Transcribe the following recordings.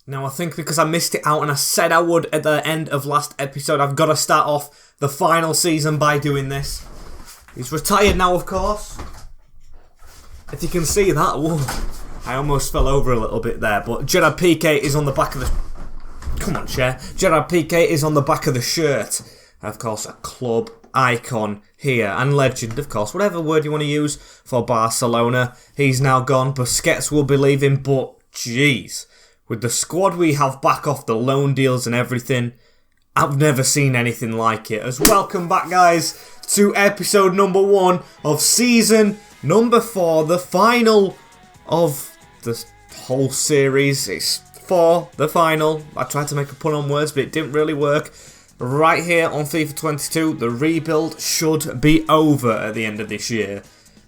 Now I think because I missed it out and I said I would at the end of last episode, I've got to start off the final season by doing this. He's retired now, of course. If you can see that, whoa, I almost fell over a little bit there, but Gerard Piqué is on the back of the... Come on, chair. Gerard Piqué is on the back of the shirt. Of course, a club icon here, and legend, of course, whatever word you want to use for Barcelona. He's now gone. Busquets will be leaving, but jeez, with the squad we have back off the loan deals and everything, I've never seen anything like it. As welcome back, guys, to episode number 1 of season number 4, the final of the whole series. It's for the final. I tried to make a pun on words, but it didn't really work. Right here on FIFA 22, the rebuild should be over at the end of this year.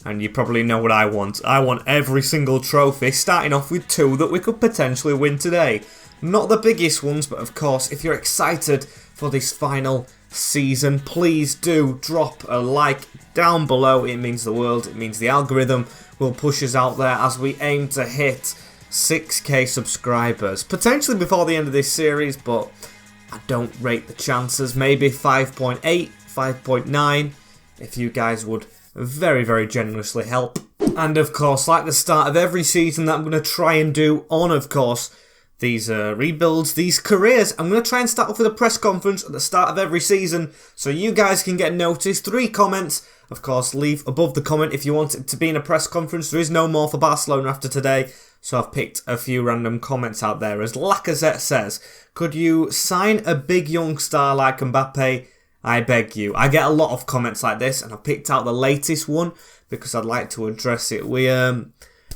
And you probably know what I want. I want every single trophy, starting off with 2 that we could potentially win today. Not the biggest ones, but of course, if you're excited for this final season, please do drop a like down below. It means the world. It means the algorithm will push us out there as we aim to hit 6k subscribers. Potentially before the end of this series, but I don't rate the chances. Maybe 5.8, 5.9, if you guys would very, very generously help. And of course, like the start of every season that I'm going to try and do on, of course, these rebuilds, these careers, I'm going to try and start off with a press conference at the start of every season so you guys can get noticed. 3 comments. Of course, leave above the comment if you want it to be in a press conference. There is no more for Barcelona after today, so I've picked a few random comments out there. As Lacazette says, could you sign a big young star like Mbappe? I beg you. I get a lot of comments like this, and I picked out the latest one because I'd like to address it. We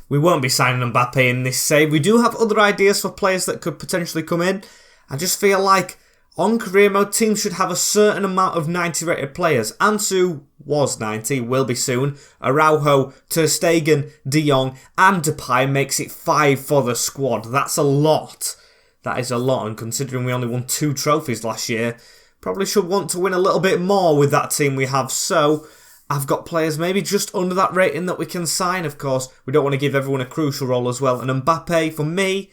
won't be signing Mbappe in this save. We do have other ideas for players that could potentially come in. I just feel like on career mode, teams should have a certain amount of 90 rated players. Ansu was 90, will be soon. Araujo, Ter Stegen, De Jong and Depay makes it 5 for the squad. That's a lot. That is a lot, and considering we only won 2 trophies last year, probably should want to win a little bit more with that team we have. So I've got players maybe just under that rating that we can sign. Of course, we don't want to give everyone a crucial role as well. And Mbappe, for me,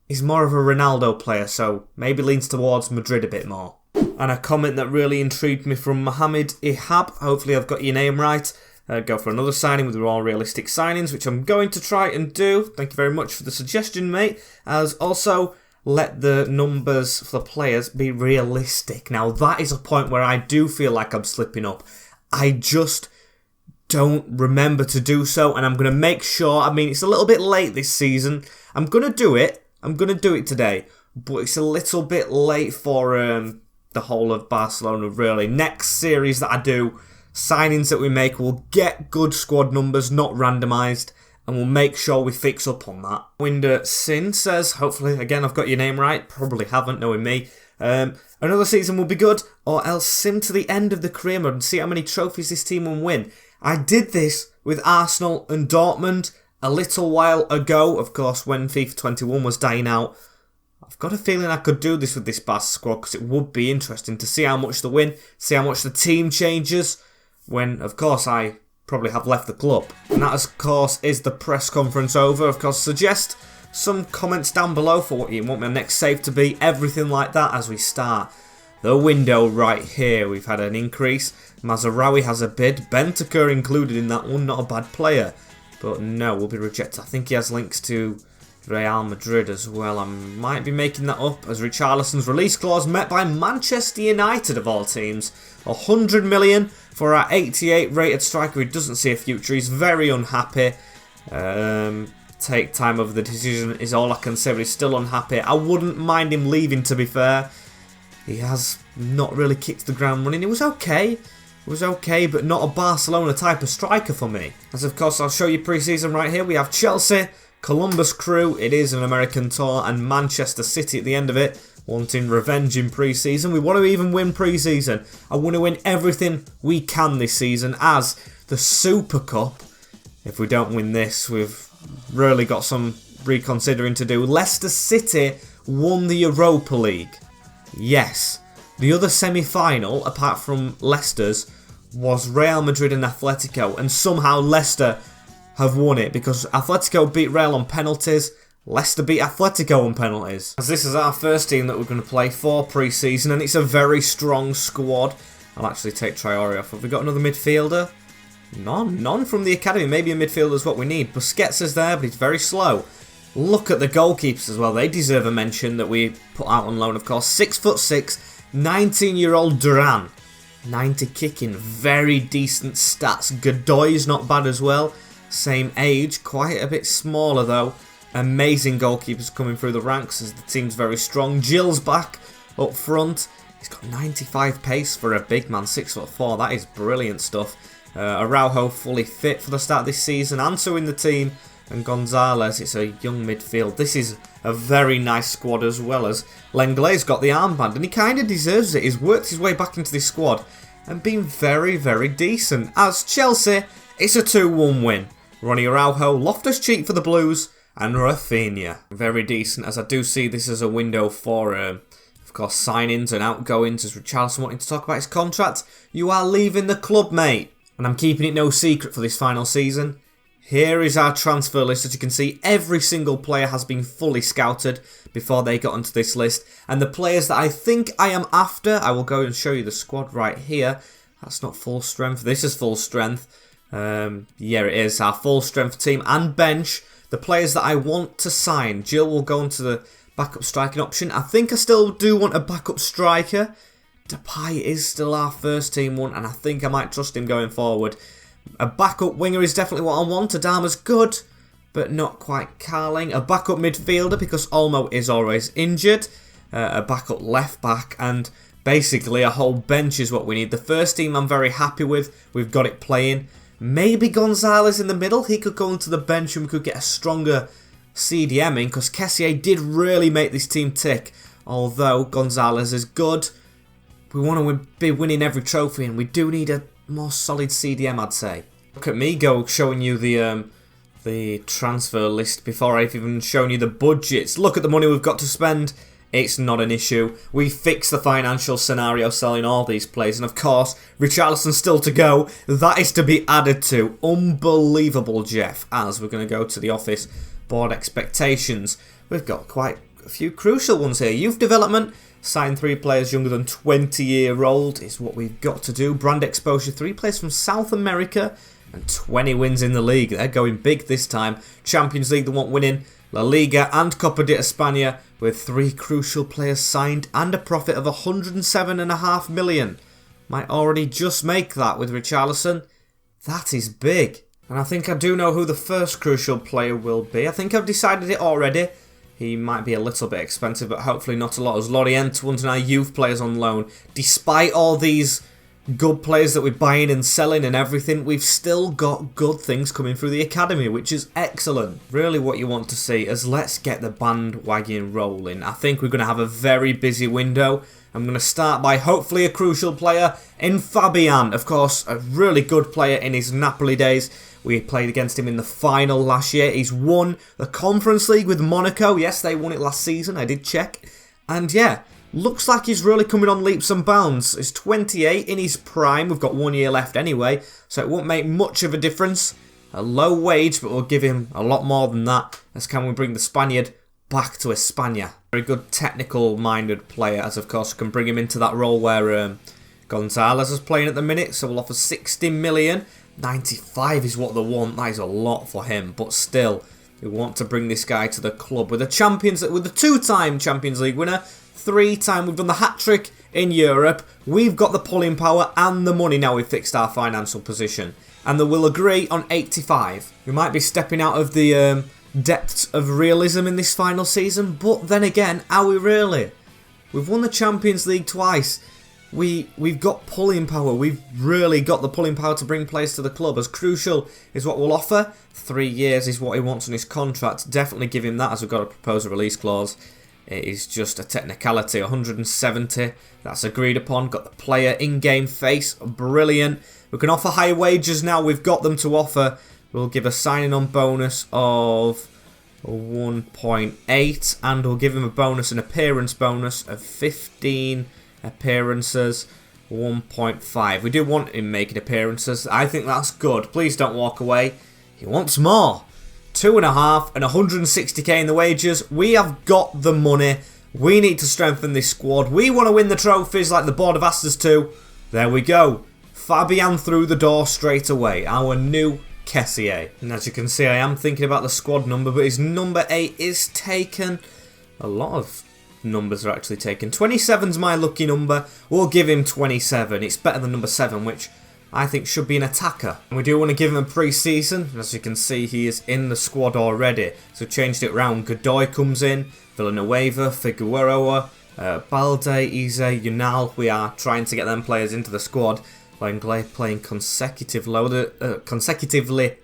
is more of a Ronaldo player, so maybe leans towards Madrid a bit more. And a comment that really intrigued me from Mohamed Ihab, hopefully I've got your name right. Go for another signing with all realistic signings, which I'm going to try and do. Thank you very much for the suggestion, mate. As also, let the numbers for the players be realistic. Now, that is a point where I do feel like I'm slipping up. I just don't remember to do so, and I'm going to make sure. I mean, it's a little bit late this season. I'm going to do it. I'm going to do it today, but it's a little bit late for the whole of Barcelona, really. Next series that I do, signings that we make will get good squad numbers, not randomised, and we'll make sure we fix up on that. Winder Sin says, hopefully, again, I've got your name right. Probably haven't, knowing me. Another season will be good, or else sim to the end of the career mode and see how many trophies this team will win. I did this with Arsenal and Dortmund a little while ago, of course, when FIFA 21 was dying out. I've got a feeling I could do this with this Barca squad because it would be interesting to see how much they win, see how much the team changes when, of course, I probably have left the club. And that, of course, is the press conference over. Of course, suggest some comments down below for what you want my next save to be, everything like that as we start the window right here. We've had an increase. Mazraoui has a bid. Bentancur included in that one, not a bad player. But no, will be rejected. I think he has links to Real Madrid as well. I might be making that up as Richarlison's release clause met by Manchester United of all teams. 100 million for our 88 rated striker who doesn't see a future. He's very unhappy. Take time over the decision is all I can say, but he's still unhappy. I wouldn't mind him leaving, to be fair. He has not really kicked the ground running. It was okay. It was okay, but not a Barcelona type of striker for me. As of course, I'll show you pre-season right here. We have Chelsea, Columbus Crew, it is an American tour, and Manchester City at the end of it, wanting revenge in pre-season. We want to even win pre-season. I want to win everything we can this season, as the Super Cup, if we don't win this, we've really got some reconsidering to do. Leicester City won the Europa League. Yes. The other semi-final, apart from Leicester's, was Real Madrid and Atletico, and somehow Leicester have won it because Atletico beat Real on penalties Leicester beat Atletico on penalties. As this is our first team that we're going to play for pre-season, and it's a very strong squad. I'll actually take Traore off. Have we got another midfielder? None from the academy. Maybe a midfielder is what we need. Busquets is there, but he's very slow. Look at the goalkeepers as well. They deserve a mention that we put out on loan, of course. 6'6", 19-year-old Duran. 90 kicking, very decent stats. Godoy's not bad as well. Same age, quite a bit smaller though. Amazing goalkeepers coming through the ranks as the team's very strong. Gil's back up front. He's got 95 pace for a big man, 6'4". That is brilliant stuff. Araujo fully fit for the start of this season. Anto in the team. And Gonzalez, it's a young midfield. This is a very nice squad as well as Lenglet's got the armband. And he kind of deserves it. He's worked his way back into this squad and been very, very decent. As Chelsea, it's a 2-1 win. Ronnie Araujo, Loftus-Cheek for the Blues, and Rafinha. Very decent, as I do see this as a window for, of course, signings and outgoings. As Richarlison wanting to talk about his contract. You are leaving the club, mate. And I'm keeping it no secret for this final season. Here is our transfer list. As you can see, every single player has been fully scouted before they got onto this list. And the players that I think I am after, I will go and show you the squad right here. That's not full strength. This is full strength. Yeah, it is. Our full strength team and bench. The players that I want to sign. Jill will go into the backup striking option. I think I still do want a backup striker. Depay is still our first team one, and I think I might trust him going forward. A backup winger is definitely what I want. Adama's good, but not quite Carling. A backup midfielder because Olmo is always injured. A backup left back, and basically a whole bench is what we need. The first team I'm very happy with. We've got it playing. Maybe Gonzalez in the middle. He could go into the bench and we could get a stronger CDM in because Kessié did really make this team tick. Although Gonzalez is good, we want to be winning every trophy and we do need a more solid CDM, I'd say. Look at me go showing you the transfer list before I've even shown you the budgets. Look at the money we've got to spend. It's not an issue. We fixed the financial scenario selling all these players. And of course, Richarlison still to go. That is to be added to. Unbelievable, Jeff. As we're going to go to the office. Board expectations. We've got quite a few crucial ones here. Youth development. Sign 3 players younger than 20-year-old is what we've got to do. Brand exposure, 3 players from South America and 20 wins in the league. They're going big this time. Champions League, they want winning. La Liga and Copa de España with 3 crucial players signed and a profit of 107.5 million. Might already just make that with Richarlison. That is big. And I think I do know who the first crucial player will be. I think I've decided it already. He might be a little bit expensive, but hopefully not a lot. As Lorient, one's now youth players on loan. Despite all these good players that we're buying and selling and everything, we've still got good things coming through the academy, which is excellent. Really what you want to see is let's get the bandwagon rolling. I think we're going to have a very busy window. I'm going to start by hopefully a crucial player in Fabian. Of course, a really good player in his Napoli days. We played against him in the final last year. He's won the Conference League with Monaco. Yes, they won it last season. I did check. And yeah, looks like he's really coming on leaps and bounds. He's 28 in his prime. We've got 1 year left anyway, so it won't make much of a difference. A low wage, but we'll give him a lot more than that. As can we bring the Spaniard back to España. Very good technical-minded player, as of course can bring him into that role where Gonzalez is playing at the minute. So we'll offer 60 million. 95 is what they want. That is a lot for him, but still, we want to bring this guy to the club with a two-time Champions League winner, 3-time. We've done the hat trick in Europe. We've got the pulling power and the money now. We've fixed our financial position, and they will agree on 85. We might be stepping out of the depths of realism in this final season, but then again, are we really? We've won the Champions League twice. We've got pulling power. We've really got the pulling power to bring players to the club. As crucial is what we'll offer. 3 years is what he wants on his contract. Definitely give him that, as we've got a proposal release clause. It is just a technicality. 170. That's agreed upon. Got the player in-game face. Brilliant. We can offer high wages now. We've got them to offer. We'll give a signing on bonus of 1.8. And we'll give him a bonus, an appearance bonus of 15 appearances, 1.5. We do want him making appearances. I think that's good. Please don't walk away. He wants more. 2.5 and 160k in the wagers. We have got the money. We need to strengthen this squad. We want to win the trophies like the board have asked us to. There we go. Fabian through the door straight away. Our new Kessier. And as you can see, I am thinking about the squad number, but his number 8 is taken. A lot of numbers are actually taken. 27's my lucky number. We'll give him 27. It's better than number 7, which I think should be an attacker. And we do want to give him a pre-season. As you can see, he is in the squad already. So changed it round. Godoy comes in. Villanueva, Figueroa, Balde, Eze, Unal. We are trying to get them players into the squad. Langley playing consecutively,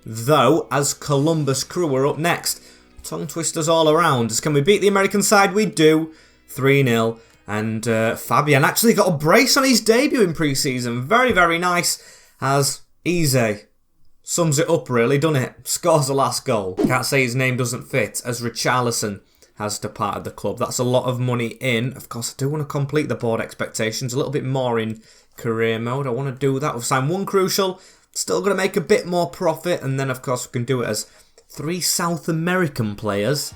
though, as Columbus Crew are up next. Tongue twisters all around. Can we beat the American side? We do. 3-0. And Fabian actually got a brace on his debut in pre-season. Very, very nice. As Eze sums it up, really, doesn't it? Scores the last goal. Can't say his name doesn't fit, as Richarlison has departed the club. That's a lot of money in. Of course, I do want to complete the board expectations. A little bit more in career mode. I want to do that. We've signed 1 crucial. Still going to make a bit more profit. And then, of course, we can do it as 3 South American players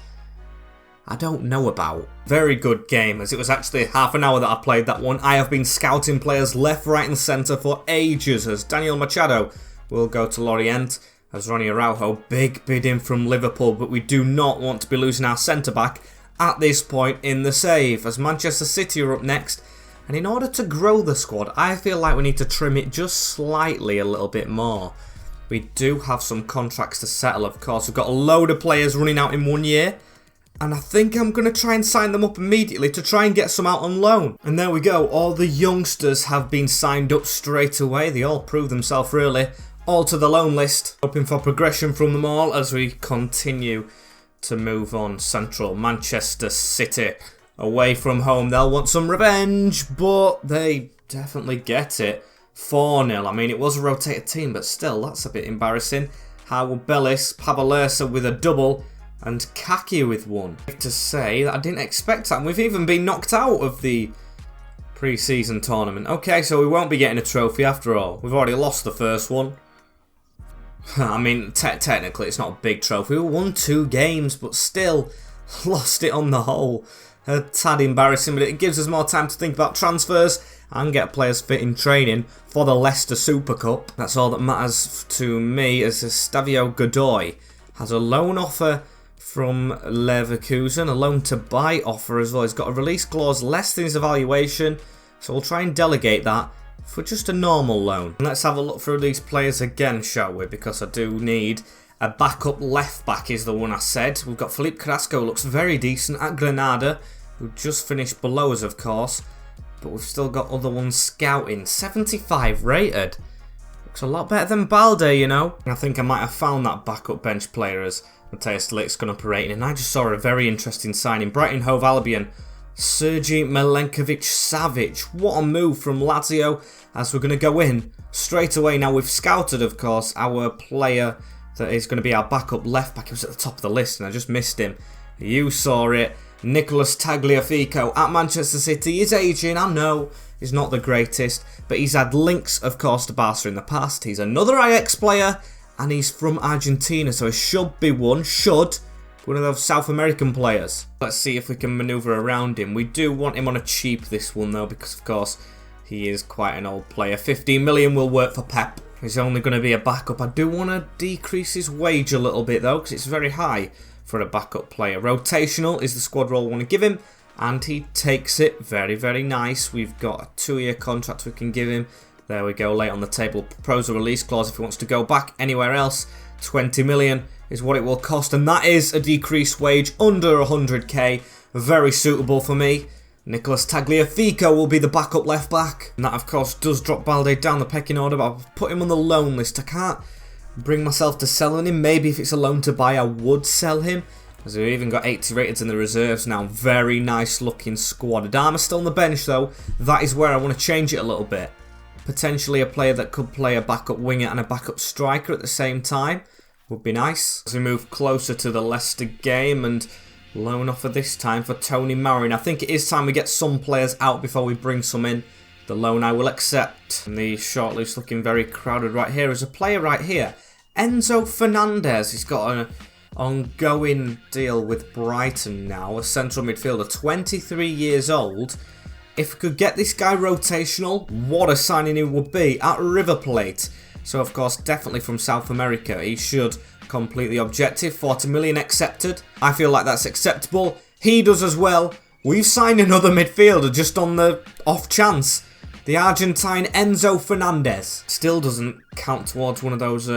I don't know about. Very good game, as it was actually half an hour that I played that one. I have been scouting players left, right and centre for ages, as Daniel Machado will go to Lorient, as Ronnie Araujo, big bidding from Liverpool, but we do not want to be losing our centre-back at this point in the save, as Manchester City are up next. And in order to grow the squad, I feel like we need to trim it just slightly a little bit more. We do have some contracts to settle, of course. We've got a load of players running out in 1 year. And I think I'm going to try and sign them up immediately to try and get some out on loan. And there we go. All the youngsters have been signed up straight away. They all prove themselves, really. All to the loan list. Hoping for progression from them all as we continue to move on. Central Manchester City. Away from home. They'll want some revenge, but they definitely get it. 4-0. I mean, it was a rotated team, but still, that's a bit embarrassing. Howard Bellis, Pabalersa with a double, and Kaki with 1. To say that I didn't expect that. And we've even been knocked out of the pre-season tournament. Okay, so we won't be getting a trophy after all. We've already lost the first one. I mean, technically it's not a big trophy. We won 2 games, but still lost it on the whole. A tad embarrassing, but it gives us more time to think about transfers and get players fit in training for the Leicester Super Cup. That's all that matters to me, as Stavio Godoy has a loan offer from Leverkusen, a loan to buy offer as well. He's got a release clause less than his evaluation, so we'll try and delegate that for just a normal loan. And let's have a look through these players again, shall we? Because I do need a backup left back is the one I said. We've got Felipe Carrasco, looks very decent at Granada, who just finished below us, of course. But we've still got other ones scouting. 75 rated. Looks a lot better than Balde, you know. I think I might have found that backup bench player as Mateusz Delict's gone up a rating. And I just saw a very interesting signing. Brighton Hove Albion. Sergei Milenkovic-Savic. What a move from Lazio, as we're going to go in straight away. Now we've scouted, of course, our player that is going to be our backup left back. He was at the top of the list and I just missed him. You saw it. Nicolas Tagliafico at Manchester City. He's aging, I know. He's not the greatest, but he's had links, of course, to Barca in the past. He's another Ajax player, and he's from Argentina, so he should be one of those South American players. Let's see if we can manoeuvre around him. We do want him on a cheap, this one, though, because, of course, he is quite an old player. 15 million will work for Pep. He's only going to be a backup. I do want to decrease his wage a little bit, though, because it's very high for a backup player. Rotational is the squad role I want to give him, and he takes it. Very, very nice. We've got a 2-year contract we can give him. There we go, late on the table. Propose a release clause if he wants to go back anywhere else. 20 million is what it will cost, and that is a decreased wage under 100k. Very suitable for me. Nicolas Tagliafico will be the backup left back, and that, of course, does drop Balde down the pecking order, but I've put him on the loan list. I can't bring myself to selling him. Maybe if it's a loan to buy, I would sell him, as we've even got 80 rated in the reserves now. Very nice looking squad. Adama's still on the bench, though. That is where I want to change it a little bit. Potentially a player that could play a backup winger and a backup striker at the same time would be nice. As we move closer to the Leicester game, and loan offer this time for Tony Marin. I think it is time we get some players out before we bring some in. The loan I will accept. And the shortlist looking very crowded right here. There's a player right here, Enzo Fernandez. He's got ongoing deal with Brighton now, a central midfielder, 23 years old. If we could get this guy rotational, what a signing it would be at River Plate. So of course, definitely from South America, he should complete the objective. 40 million accepted. I feel like that's acceptable. He does as well. We've signed another midfielder just on the off chance. The Argentine Enzo Fernandez. Still doesn't count towards one of those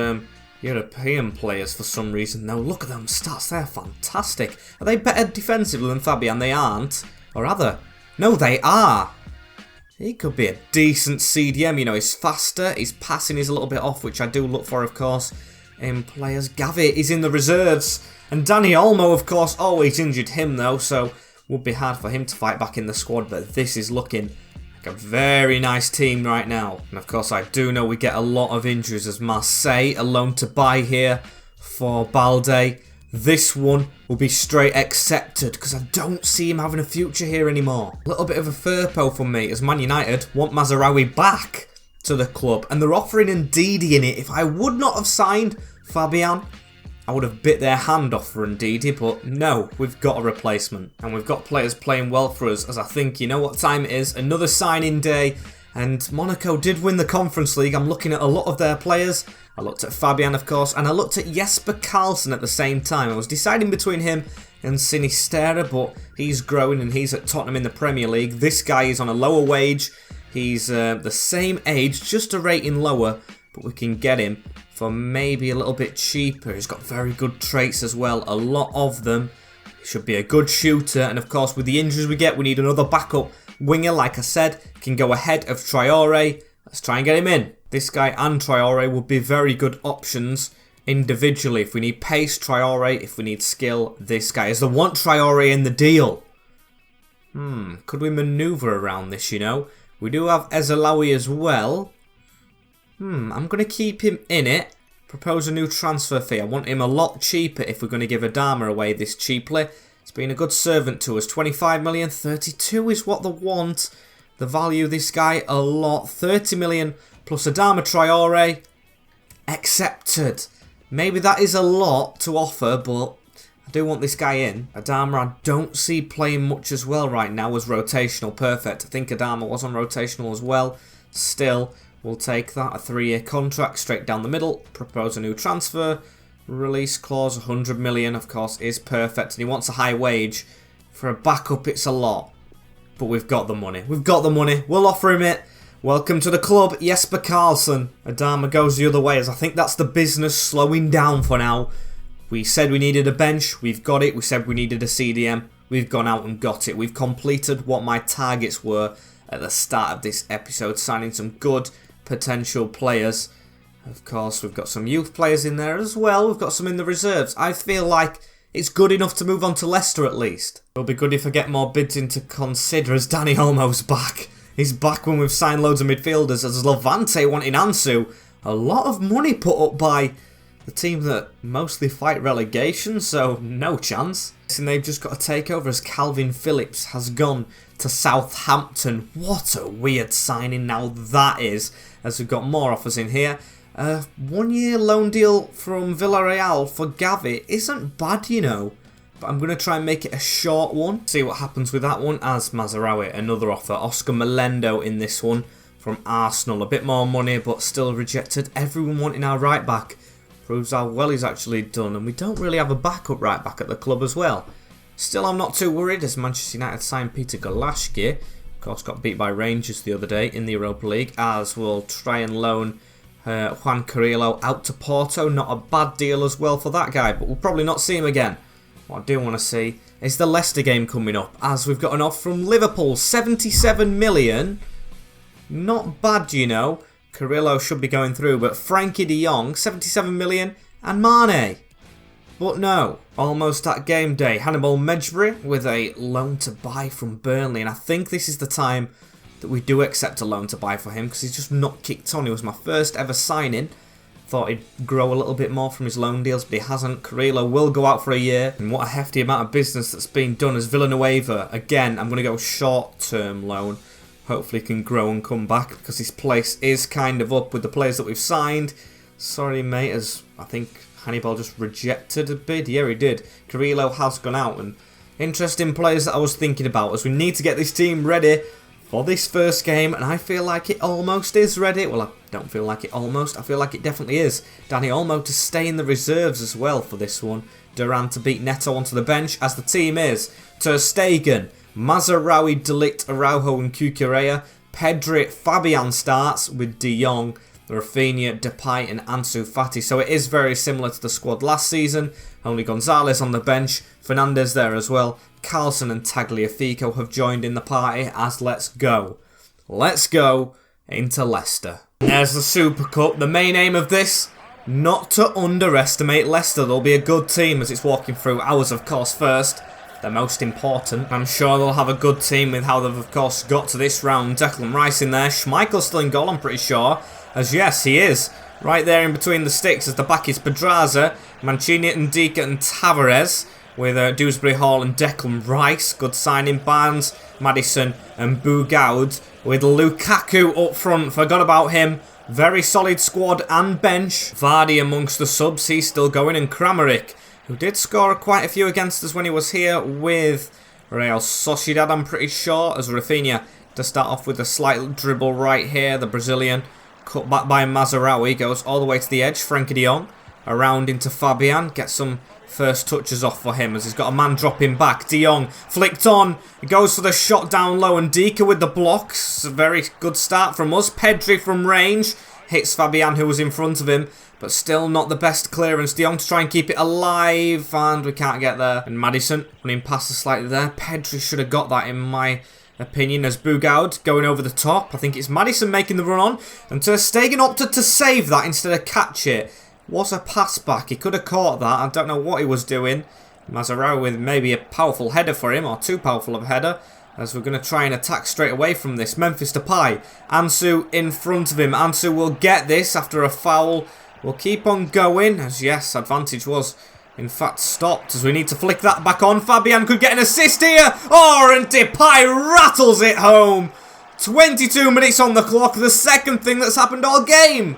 European players for some reason. No, look at them stats. They're fantastic. Are they better defensively than Fabian? They aren't. Or are they? No, they are. He could be a decent CDM. You know, he's faster. His passing is a little bit off, which I do look for, of course, in players. Gavi is in the reserves. And Dani Olmo, of course, always injured him, though. So, would be hard for him to fight back in the squad. But this is looking like a very nice team right now. And, of course, I do know we get a lot of injuries as Marseille, a loan to buy here for Balde. This one will be straight accepted because I don't see him having a future here anymore. A little bit of a furpo from me as Man United want Mazraoui back to the club. And they're offering Ndidi in it. If I would not have signed Fabian, I would have bit their hand off for Ndidi. But no, we've got a replacement. And we've got players playing well for us as I think you know what time it is. Another signing day. And Monaco did win the Conference League. I'm looking at a lot of their players. I looked at Fabian, of course, and I looked at Jesper Karlsson at the same time. I was deciding between him and Sinistera, but he's growing and he's at Tottenham in the Premier League. This guy is on a lower wage. He's the same age, just a rating lower, but we can get him for maybe a little bit cheaper. He's got very good traits as well, a lot of them. He should be a good shooter, and of course, with the injuries we get, we need another backup winger, like I said. Can go ahead of Traore. Let's try and get him in. This guy and Traore would be very good options individually. If we need pace, Traore. If we need skill, this guy is the one. Traore in the deal. Could we manoeuvre around this, you know? We do have Ezelawi as well. I'm going to keep him in it. Propose a new transfer fee. I want him a lot cheaper if we're going to give Adama away this cheaply. It's been a good servant to us. 25 million, 32 is what they want. They value this guy a lot. 30 million plus Adama Traore. Accepted. Maybe that is a lot to offer, but I do want this guy in. Adama I don't see playing much as well right now as rotational. Perfect. I think Adama was on rotational as well. Still, we'll take that. A 3-year contract straight down the middle. Propose a new transfer. Release clause 100 million, of course, is perfect. And he wants a high wage. For a backup, it's a lot. But we've got the money. We've got the money. We'll offer him it. Welcome to the club, Jesper Karlsson. Adama goes the other way as I think that's the business slowing down for now. We said we needed a bench. We've got it. We said we needed a CDM. We've gone out and got it. We've completed what my targets were at the start of this episode. Signing some good potential players. Of course, we've got some youth players in there as well. We've got some in the reserves. I feel like it's good enough to move on to Leicester at least. It'll be good if I get more bids in to consider as Dani Olmo's back. He's back when we've signed loads of midfielders as Levante wanting Ansu. A lot of money put up by the team that mostly fight relegation, so no chance. And they've just got to take over as Calvin Phillips has gone to Southampton. What a weird signing now that is, as we've got more offers in here. 1-year loan deal from Villarreal for Gavi isn't bad, you know. But I'm going to try and make it a short one. See what happens with that one. As Mazraoui, another offer. Oscar Melendo in this one from Arsenal. A bit more money, but still rejected. Everyone wanting our right back. Proves how well he's actually done. And we don't really have a backup right back at the club as well. Still, I'm not too worried as Manchester United signed Peter Golashki. Of course, got beat by Rangers the other day in the Europa League. As we'll try and loan Juan Carrillo out to Porto. Not a bad deal as well for that guy, but we'll probably not see him again. What I do want to see is the Leicester game coming up, as we've got an offer from Liverpool, 77 million. Not bad, you know. Carrillo should be going through, but Frankie de Jong, 77 million, and Mane. But no, almost at game day. Hannibal Mejbri with a loan to buy from Burnley, and I think this is the time that we do accept a loan to buy for him, because he's just not kicked on. He was my first ever signing. Thought he'd grow a little bit more from his loan deals, but he hasn't. Carrillo will go out for a year. And what a hefty amount of business that's been done as Villanueva. Again, I'm going to go short-term loan. Hopefully he can grow and come back, because his place is kind of up with the players that we've signed. Sorry, mate, as I think Hannibal just rejected a bid. Yeah, he did. Carrillo has gone out. And interesting players that I was thinking about as we need to get this team ready for this first game. And I feel like it almost is ready. Well, I don't feel like it almost. I feel like it definitely is. Dani Olmo to stay in the reserves as well for this one. Duran to beat Neto onto the bench as the team is Ter Stegen, Mazraoui, De Ligt, Araujo and Cucurella. Pedri, Fabian starts with De Jong, Rafinha, Depay and Ansu Fati. So it is very similar to the squad last season. Only Gonzalez on the bench. Fernandes there as well. Carlson and Tagliafico have joined in the party as let's go. Let's go into Leicester. There's the Super Cup. The main aim of this, not to underestimate Leicester. They'll be a good team as it's walking through. Ours, of course, first. They're most important. I'm sure they'll have a good team with how they've, of course, got to this round. Declan Rice in there. Schmeichel's still in goal, I'm pretty sure. As yes, he is. Right there in between the sticks as the back is Pedraza, Mancini, Ndika and Tavares. With Dewsbury Hall and Declan Rice. Good signing. Barnes, Maddison and Boughoud. With Lukaku up front. Forgot about him. Very solid squad and bench. Vardy amongst the subs. He's still going. And Kramaric, who did score quite a few against us when he was here with Real Sociedad, I'm pretty sure. As Rafinha to start off with a slight dribble right here. The Brazilian cut back by Mazraoui. Goes all the way to the edge. Frenkie de Jong around into Fabian. Gets some first touches off for him as he's got a man dropping back. De Jong flicked on. He goes for the shot down low. And Ndika with the blocks. A very good start from us. Pedri from range. Hits Fabian who was in front of him. But still not the best clearance. De Jong to try and keep it alive. And we can't get there. And Maddison running past us slightly there. Pedri should have got that in my opinion. As Boughoud going over the top. I think it's Maddison making the run on. And Ter Stegen opted to save that instead of catch it. Was a pass back. He could have caught that. I don't know what he was doing. Mazraoui with maybe a powerful header for him. Or too powerful of a header. As we're going to try and attack straight away from this. Memphis Depay. Ansu in front of him. Ansu will get this after a foul. We'll keep on going, as yes, advantage was in fact stopped, as we need to flick that back on. Fabian could get an assist here. Oh, and Depay rattles it home. 22 minutes on the clock, the second thing that's happened all game.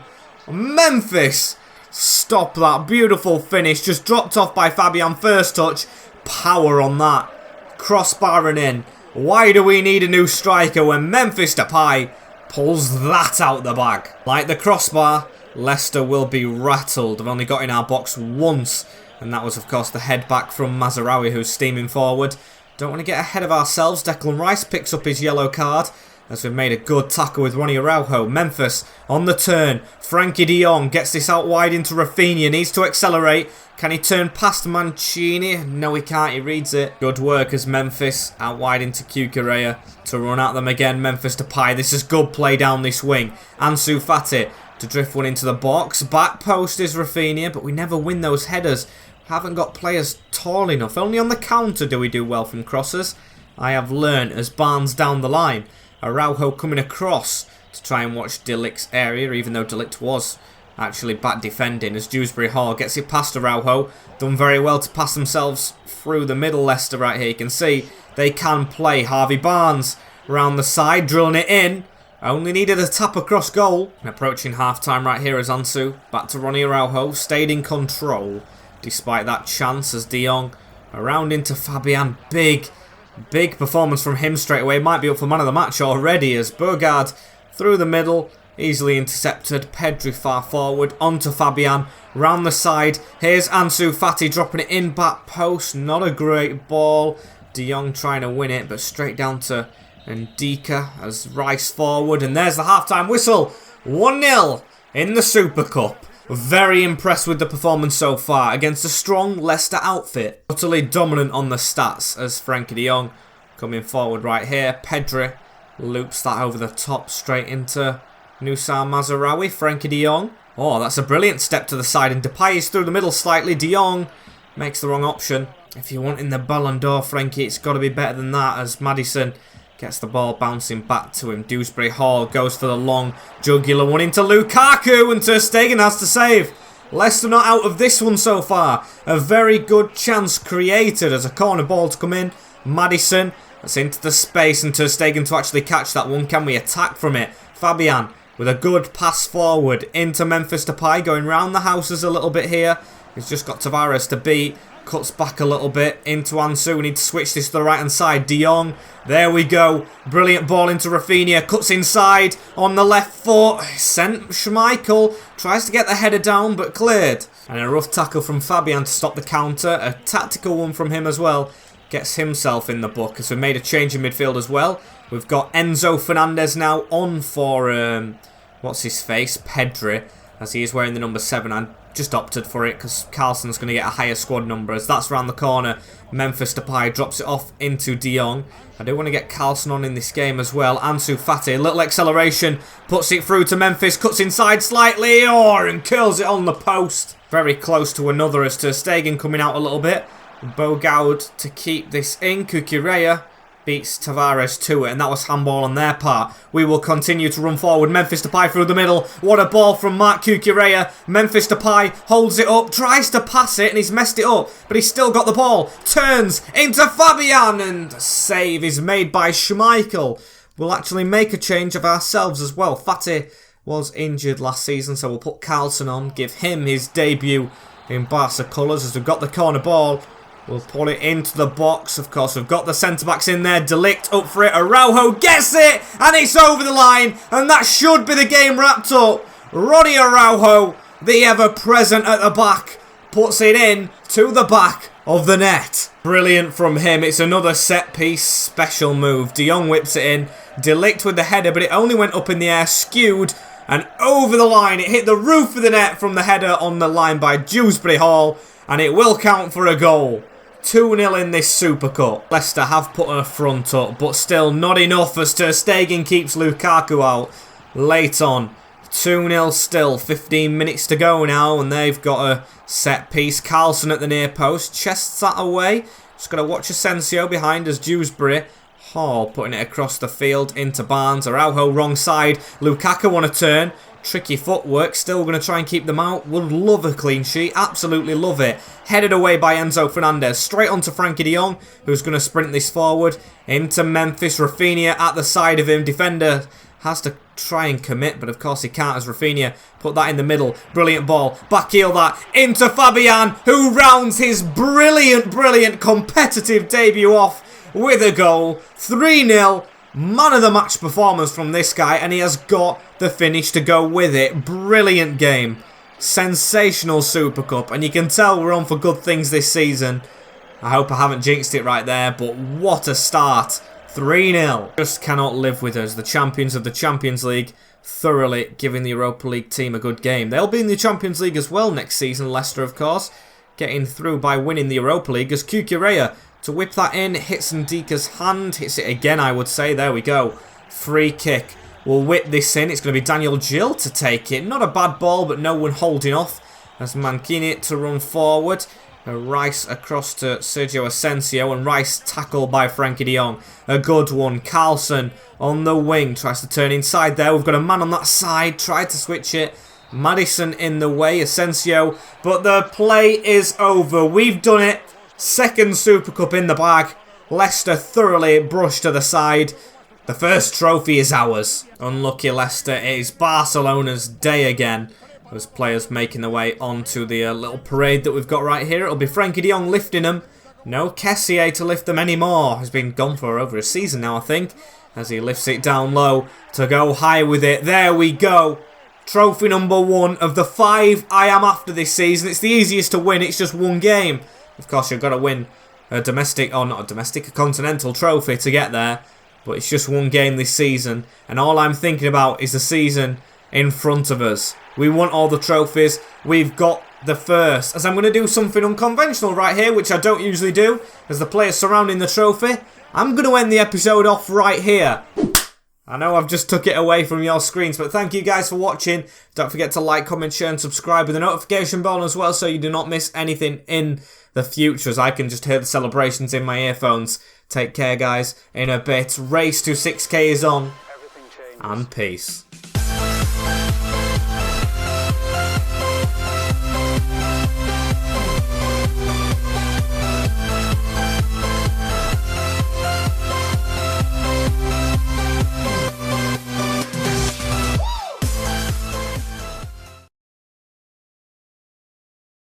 Memphis, stop that. Beautiful finish, just dropped off by Fabian, first touch. Power on that. Crossbar and in. Why do we need a new striker when Memphis Depay pulls that out the bag? Like the crossbar, Leicester will be rattled. They've only got in our box once. And that was, of course, the head back from Mazraoui, who's steaming forward. Don't want to get ahead of ourselves. Declan Rice picks up his yellow card. As we've made a good tackle with Ronnie Araujo. Memphis on the turn. Frenkie de Jong gets this out wide into Rafinha. Needs to accelerate. Can he turn past Mancini? No, he can't. He reads it. Good work as Memphis out wide into Cucurella to run at them again. Memphis Depay. This is good play down this wing. Ansu Fati to drift one into the box. Back post is Rafinha, but we never win those headers. Haven't got players tall enough. Only on the counter do we do well from crosses. I have learned as Barnes down the line. Araujo coming across to try and watch De Ligt's area, even though De Ligt was actually back defending. As Dewsbury Hall gets it past Araujo. Done very well to pass themselves through the middle. Leicester right here. You can see they can play. Harvey Barnes round the side, drilling it in. Only needed a tap across goal. And approaching half-time right here as Ansu. Back to Ronnie Araujo. Stayed in control despite that chance as De Jong around into Fabian. Big performance from him straight away. Might be up for man of the match already as Boughoud through the middle. Easily intercepted. Pedri far forward. Onto Fabian. Round the side. Here's Ansu Fati dropping it in back post. Not a great ball. De Jong trying to win it, but straight down to Ndika as Rice forward. And there's the half-time whistle. 1-0 in the Super Cup. Very impressed with the performance so far against a strong Leicester outfit. Utterly dominant on the stats as Frenkie de Jong coming forward right here. Pedri loops that over the top straight into Noussair Mazraoui. Frenkie de Jong. Oh, that's a brilliant step to the side. And Depay is through the middle slightly. De Jong makes the wrong option. If you're wanting the Ballon d'Or, Frenkie, it's got to be better than that as Maddison gets the ball bouncing back to him. Dewsbury Hall goes for the long jugular one into Lukaku. And Ter Stegen has to save. Leicester not out of this one so far. A very good chance created as a corner ball to come in. Maddison, that's into the space. And Ter Stegen to actually catch that one. Can we attack from it? Fabian with a good pass forward into Memphis Depay. Going round the houses a little bit here. He's just got Tavares to beat. Cuts back a little bit into Ansu. We need to switch this to the right hand side. De Jong. There we go. Brilliant ball into Rafinha. Cuts inside on the left foot. Sent Schmeichel. Tries to get the header down but cleared. And a rough tackle from Fabian to stop the counter. A tactical one from him as well. Gets himself in the book as we made a change in midfield as well. We've got Enzo Fernandez now on for, what's his face? Pedri. As he is wearing the number 7. I just opted for it because Carlson's going to get a higher squad number as that's round the corner. Memphis Depay drops it off into De Jong. I do want to get Carlson on in this game as well. Ansu Fati, little acceleration, puts it through to Memphis, cuts inside slightly, and curls it on the post. Very close to another as Ter Stegen coming out a little bit. Bogaud to keep this in. Kukureya beats Tavares to it, and that was handball on their part. We will continue to run forward. Memphis Depay through the middle. What a ball from Marc Cucurella. Memphis Depay holds it up, tries to pass it, and he's messed it up, but he's still got the ball. Turns into Fabian, and a save is made by Schmeichel. We'll actually make a change of ourselves as well. Fati was injured last season, so we'll put Carlson on, give him his debut in Barca colours as we've got the corner ball. We'll put it into the box. Of course, we've got the centre-backs in there. De Ligt up for it. Araujo gets it. And it's over the line. And that should be the game wrapped up. Ronnie Araujo, the ever-present at the back, puts it in to the back of the net. Brilliant from him. It's another set-piece special move. De Jong whips it in. De Ligt with the header, but it only went up in the air, skewed, and over the line. It hit the roof of the net from the header on the line by Dewsbury Hall. And it will count for a goal. 2-0 in this Super Cup. Leicester have put a front up, but still not enough as Ter Stegen keeps Lukaku out late on. 2-0 still, 15 minutes to go now, and they've got a set piece. Carlson at the near post, chests that away. Just got to watch Asensio behind as Dewsbury. Hall putting it across the field into Barnes. Araujo wrong side. Lukaku on a turn. Tricky footwork, still going to try and keep them out. Would love a clean sheet, absolutely love it. Headed away by Enzo Fernandez, straight onto Frankie de Jong, who's going to sprint this forward. Into Memphis, Rafinha at the side of him. Defender has to try and commit, but of course he can't as Rafinha put that in the middle. Brilliant ball, back heel that, into Fabian, who rounds his brilliant competitive debut off with a goal. 3-0. Man of the match performance from this guy, and he has got the finish to go with it. Brilliant game. Sensational Super Cup, and you can tell we're on for good things this season. I hope I haven't jinxed it right there, but what a start. 3-0. Just cannot live with us. The champions of the Champions League, thoroughly giving the Europa League team a good game. They'll be in the Champions League as well next season, Leicester of course, getting through by winning the Europa League as Cucurella to whip that in, hits Ndika's hand, hits it again I would say, there we go. Free kick, we'll whip this in, it's going to be Daniel Gill to take it, not a bad ball but no one holding off, as Mancini to run forward, Rice across to Sergio Asensio, and Rice tackled by Frankie de Jong, a good one. Carlson on the wing, tries to turn inside there, we've got a man on that side, tried to switch it, Maddison in the way, Asensio, but the play is over, we've done it. Second Super Cup in the bag. Leicester thoroughly brushed to the side. The first trophy is ours. Unlucky Leicester. It is Barcelona's day again. Those players making their way onto the little parade that we've got right here. It'll be Frankie de Jong lifting them. No Kessié to lift them anymore. He's been gone for over a season now, I think. As he lifts it down low to go high with it. There we go. Trophy number 1 of the 5 I am after this season. It's the easiest to win. It's just one game. Of course, you've got to win a domestic, or not a domestic, a continental trophy to get there. But it's just one game this season. And all I'm thinking about is the season in front of us. We want all the trophies. We've got the first. As I'm going to do something unconventional right here, which I don't usually do, as the players surrounding the trophy. I'm going to end the episode off right here. I know I've just took it away from your screens, but thank you guys for watching. Don't forget to like, comment, share and subscribe with the notification bell as well so you do not miss anything in the future, as I can just hear the celebrations in my earphones. Take care guys, in a bit. Race to 6K is on, and peace.